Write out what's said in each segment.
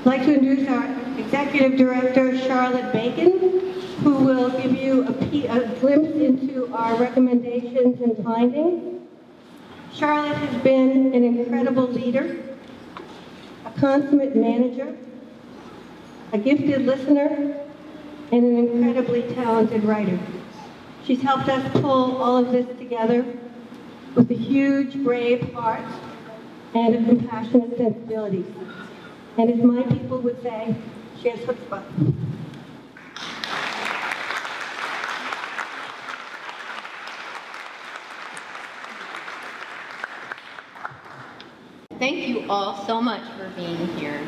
I'd like to introduce our Executive Director, Charlotte Bacon, who will give you a glimpse into our recommendations and findings. Charlotte has been an incredible leader, a consummate manager, a gifted listener, and an incredibly talented writer. She's helped us pull all of this together with a huge, brave heart and a compassionate sensibility. And as my people would say, she has chutzpah. Thank you all so much for being here.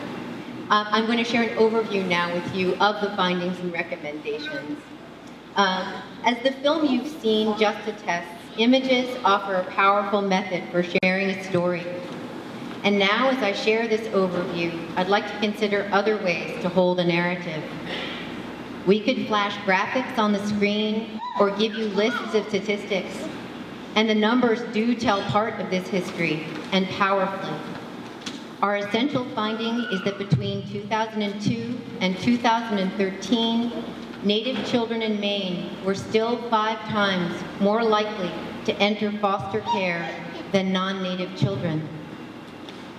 I'm going to share an overview now with you of the findings and recommendations. As the film you've seen just attests, images offer a powerful method for sharing a story. And now, as I share this overview, I'd like to consider other ways to hold a narrative. We could flash graphics on the screen or give you lists of statistics. And the numbers do tell part of this history, and powerfully. Our essential finding is that between 2002 and 2013, Native children in Maine were still 5 times more likely to enter foster care than non-Native children.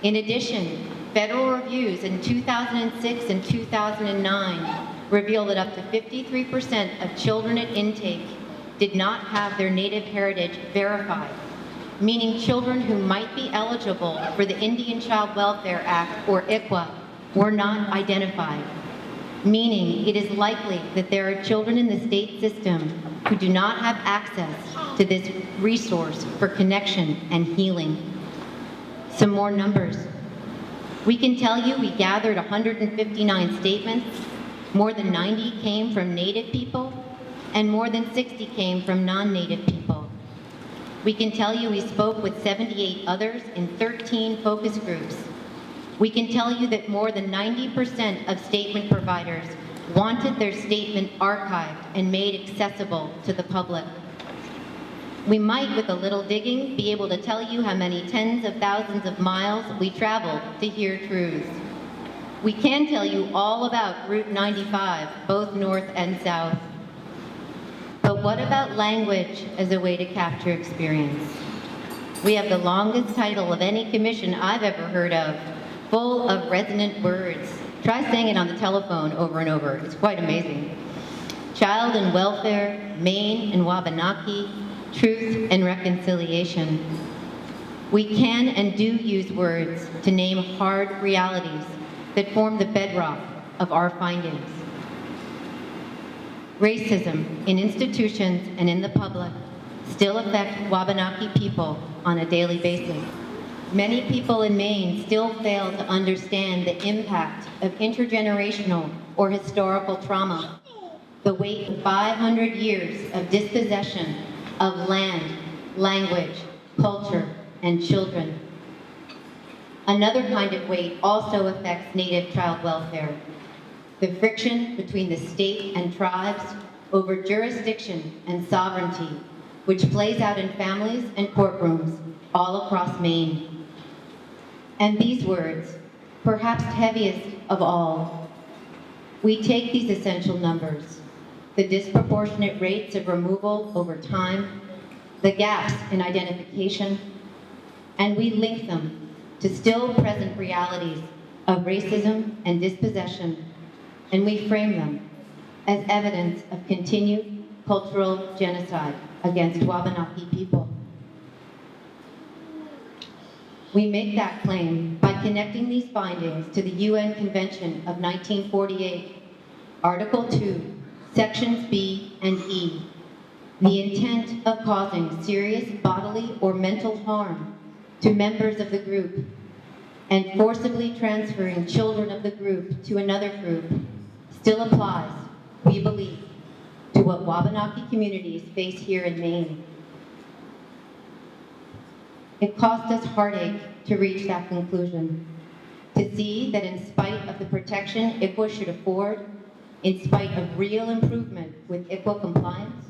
In addition, federal reviews in 2006 and 2009 revealed that up to 53% of children at intake did not have their Native heritage verified, meaning children who might be eligible for the Indian Child Welfare Act, or ICWA, were not identified, meaning it is likely that there are children in the state system who do not have access to this resource for connection and healing. Some more numbers. We can tell you we gathered 159 statements, more than 90 came from Native people, and more than 60 came from non-Native people. We can tell you we spoke with 78 others in 13 focus groups. We can tell you that more than 90% of statement providers wanted their statement archived and made accessible to the public. We might, with a little digging, be able to tell you how many tens of thousands of miles we traveled to hear truths. We can tell you all about Route 95, both north and south. But what about language as a way to capture experience? We have the longest title of any commission I've ever heard of, full of resonant words. Try saying it on the telephone over and over. It's quite amazing. Child and welfare, Maine and Wabanaki, truth and reconciliation. We can and do use words to name hard realities that form the bedrock of our findings. Racism in institutions and in the public still affect Wabanaki people on a daily basis. Many people in Maine still fail to understand the impact of intergenerational or historical trauma, the weight of 500 years of dispossession of land, language, culture, and children. Another kind of weight also affects Native child welfare. The friction between the state and tribes over jurisdiction and sovereignty, which plays out in families and courtrooms all across Maine. And these words, perhaps heaviest of all, we take these essential numbers, the disproportionate rates of removal over time, the gaps in identification, and we link them to still present realities of racism and dispossession, and we frame them as evidence of continued cultural genocide against Wabanaki people. We make that claim by connecting these findings to the UN Convention of 1948, Article 2, Sections B and E, the intent of causing serious bodily or mental harm to members of the group and forcibly transferring children of the group to another group still applies, we believe, to what Wabanaki communities face here in Maine. It cost us heartache to reach that conclusion, to see that in spite of the protection ICWA should afford, in spite of real improvement with ICWA compliance,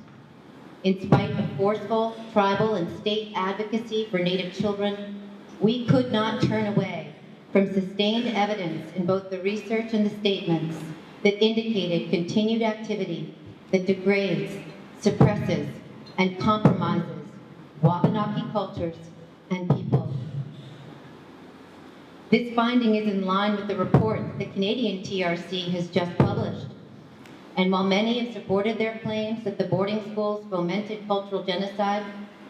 in spite of forceful tribal and state advocacy for Native children, we could not turn away from sustained evidence in both the research and the statements that indicated continued activity that degrades, suppresses, and compromises Wabanaki cultures and people. This finding is in line with the report the Canadian TRC has just published. And while many have supported their claims that the boarding schools fomented cultural genocide,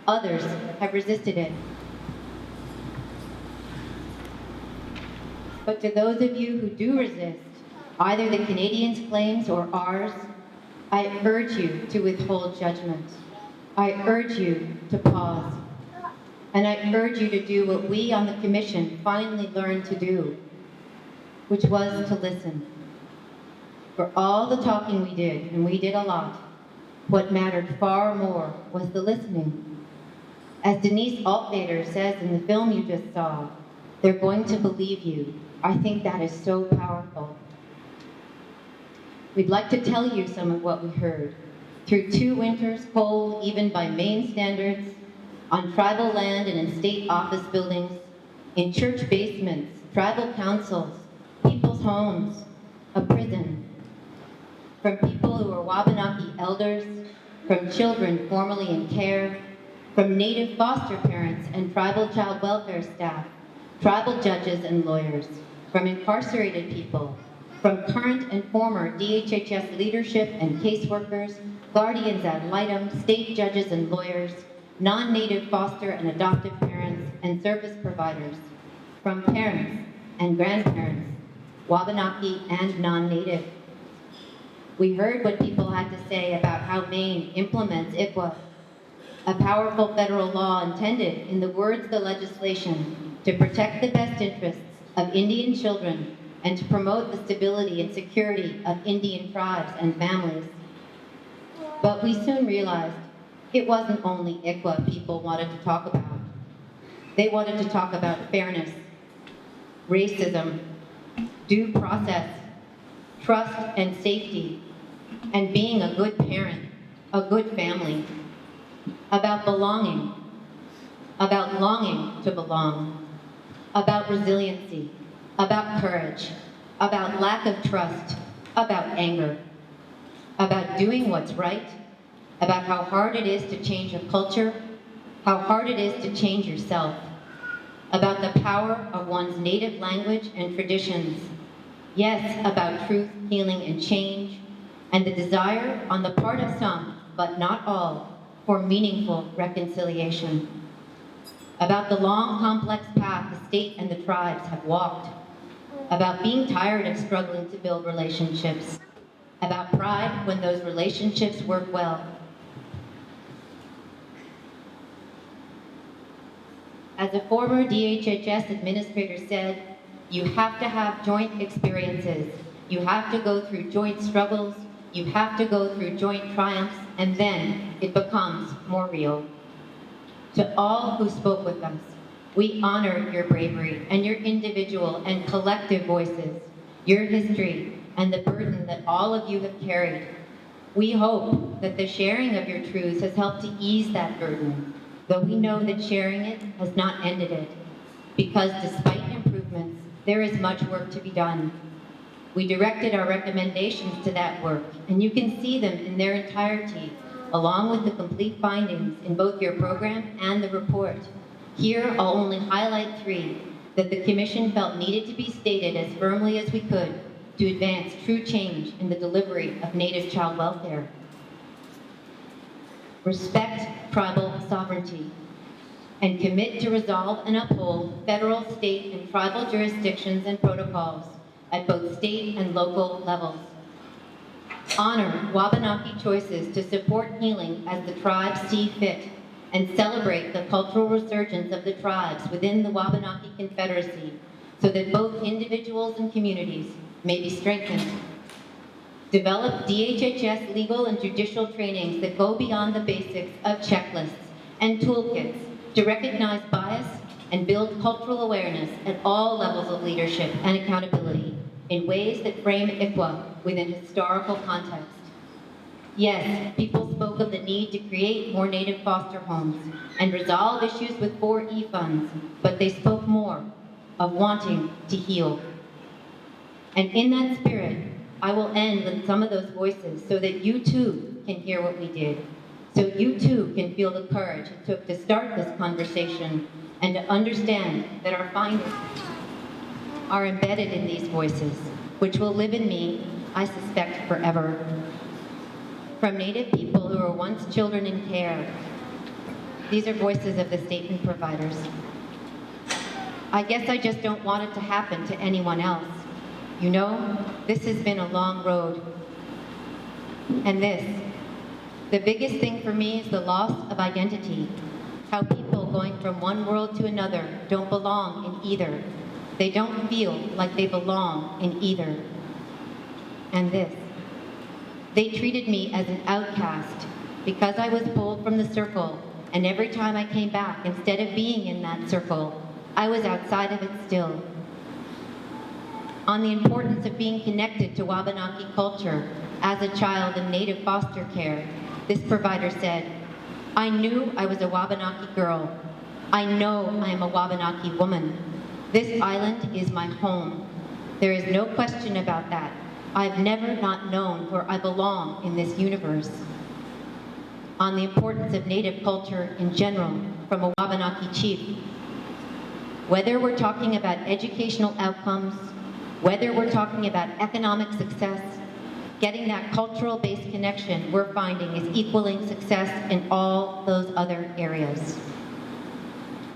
others have resisted it. But to those of you who do resist, either the Canadians' claims or ours, I urge you to withhold judgment. I urge you to pause. And I urge you to do what we on the Commission finally learned to do, which was to listen. For all the talking we did, and we did a lot, what mattered far more was the listening. As Denise Altvader says in the film you just saw, they're going to believe you. I think that is so powerful. We'd like to tell you some of what we heard. Through 2 winters, cold even by Maine standards, on tribal land and in state office buildings, in church basements, tribal councils, people's homes, a prison, from people who are Wabanaki elders, from children formerly in care, from Native foster parents and tribal child welfare staff, tribal judges and lawyers, from incarcerated people, from current and former DHHS leadership and caseworkers, guardians ad litem, state judges and lawyers, non-Native foster and adoptive parents and service providers, from parents and grandparents, Wabanaki and non-Native. We heard what people had to say about how Maine implements ICWA, a powerful federal law intended, in the words of the legislation, to protect the best interests of Indian children and to promote the stability and security of Indian tribes and families. But we soon realized it wasn't only ICWA people wanted to talk about. They wanted to talk about fairness, racism, due process, trust and safety, and being a good parent, a good family, about belonging, about longing to belong, about resiliency, about courage, about lack of trust, about anger, about doing what's right, about how hard it is to change a culture, how hard it is to change yourself, about the power of one's native language and traditions, yes, about truth, healing, and change, and the desire on the part of some, but not all, for meaningful reconciliation, about the long, complex path the state and the tribes have walked, about being tired of struggling to build relationships, about pride when those relationships work well. As a former DHHS administrator said, you have to have joint experiences. You have to go through joint struggles. You have to go through joint triumphs, and then it becomes more real. To all who spoke with us, we honor your bravery and your individual and collective voices, your history, and the burden that all of you have carried. We hope that the sharing of your truths has helped to ease that burden, though we know that sharing it has not ended it, because despite improvements, there is much work to be done. We directed our recommendations to that work, and you can see them in their entirety, along with the complete findings in both your program and the report. Here, I'll only highlight 3 that the Commission felt needed to be stated as firmly as we could to advance true change in the delivery of Native child welfare. Respect tribal sovereignty and commit to resolve and uphold federal, state, and tribal jurisdictions and protocols at both state and local levels. Honor Wabanaki choices to support healing as the tribes see fit, and celebrate the cultural resurgence of the tribes within the Wabanaki Confederacy so that both individuals and communities may be strengthened. Develop DHHS legal and judicial trainings that go beyond the basics of checklists and toolkits to recognize bias and build cultural awareness at all levels of leadership and accountability in ways that frame ICWA within historical context. Yes, people spoke of the need to create more Native foster homes and resolve issues with 4E funds, but they spoke more. of wanting to heal. And in that spirit, I will end with some of those voices so that you too can hear what we did. So you too can feel the courage it took to start this conversation and to understand that our findings are embedded in these voices, which will live in me, I suspect, forever. From Native people who were once children in care, these are voices of the statement providers. I guess I just don't want it to happen to anyone else. You know, this has been a long road. And the biggest thing for me is the loss of identity. How people going from one world to another don't belong in either. They don't feel like they belong in either. And they treated me as an outcast because I was pulled from the circle, and every time I came back, instead of being in that circle, I was outside of it still. On the importance of being connected to Wabanaki culture as a child in Native foster care, this provider said, I knew I was a Wabanaki girl. I know I am a Wabanaki woman. This island is my home. There is no question about that. I've never not known where I belong in this universe. On the importance of Native culture in general from a Wabanaki chief. Whether we're talking about educational outcomes, whether we're talking about economic success, getting that cultural-based connection we're finding is equaling success in all those other areas.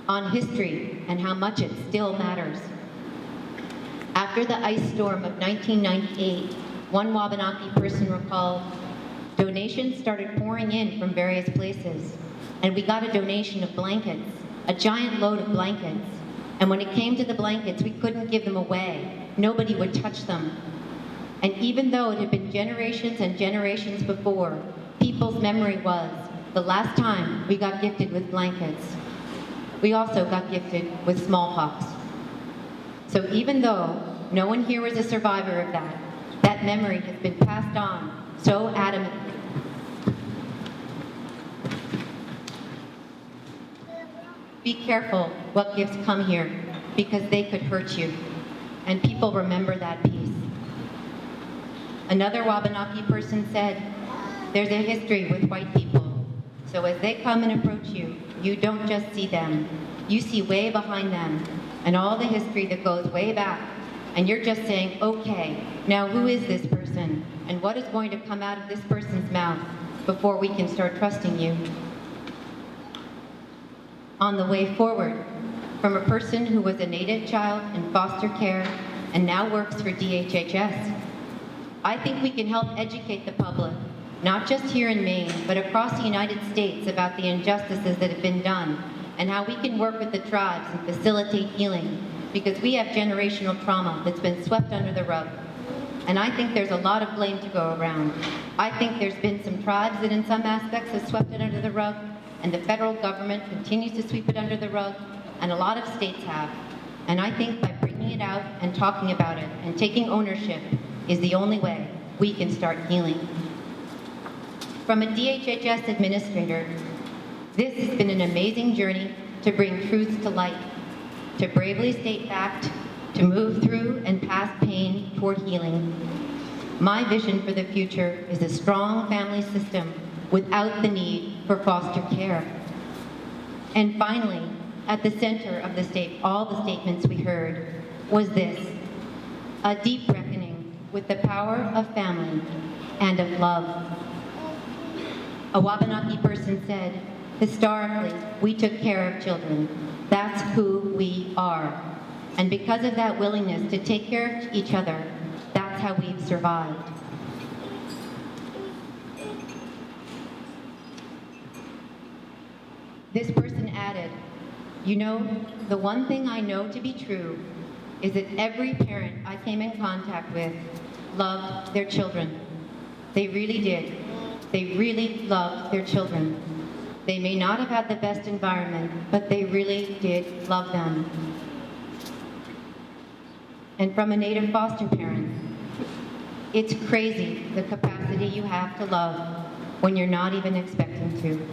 On history and how much it still matters. After the ice storm of 1998, one Wabanaki person recalled, donations started pouring in from various places, and we got a donation of blankets, a giant load of blankets. And when it came to the blankets, we couldn't give them away. Nobody would touch them. And even though it had been generations and generations before, people's memory was the last time we got gifted with blankets. We also got gifted with smallpox. So even though no one here was a survivor of that, that memory has been passed on so adamantly. Be careful what gifts come here, because they could hurt you, and people remember that piece. Another Wabanaki person said, there's a history with white people, so as they come and approach you, you don't just see them, you see way behind them, and all the history that goes way back, and you're just saying, okay, now who is this person, and what is going to come out of this person's mouth before we can start trusting you? On the way forward, from a person who was a Native child in foster care and now works for DHHS, I think we can help educate the public, not just here in Maine, but across the United States about the injustices that have been done and how we can work with the tribes and facilitate healing, because we have generational trauma that's been swept under the rug. And I think there's a lot of blame to go around. I think there's been some tribes that in some aspects have swept it under the rug, and the federal government continues to sweep it under the rug, and a lot of states have. And I think by bringing it out and talking about it and taking ownership is the only way we can start healing. From a DHHS administrator, this has been an amazing journey to bring truths to light, to bravely state fact, to move through and past pain toward healing. My vision for the future is a strong family system without the need for foster care. And finally, at the center of all the statements we heard was this, a deep reckoning with the power of family and of love. A Wabanaki person said, historically, we took care of children. That's who we are. And because of that willingness to take care of each other, that's how we've survived. This person added, you know, the one thing I know to be true is that every parent I came in contact with loved their children. They really did. They really loved their children. They may not have had the best environment, but they really did love them. And from a Native foster parent, it's crazy the capacity you have to love when you're not even expecting to.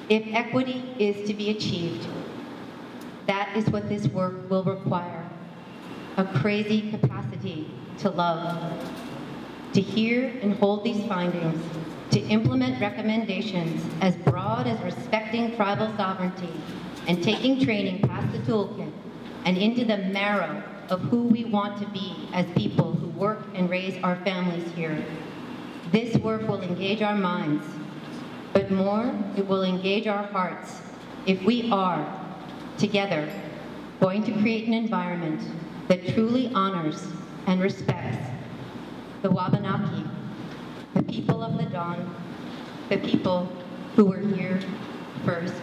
If equity is to be achieved, that That is what this work will require. A crazy capacity to love, to hear and hold these findings, to implement recommendations as broad as respecting tribal sovereignty and taking training past the toolkit and into the marrow of who we want to be as people who work and raise our families here. This work will engage our minds, but more, it will engage our hearts if we are, together, going to create an environment that truly honors and respects the Wabanaki, the people of the Dawn, the people who were here first.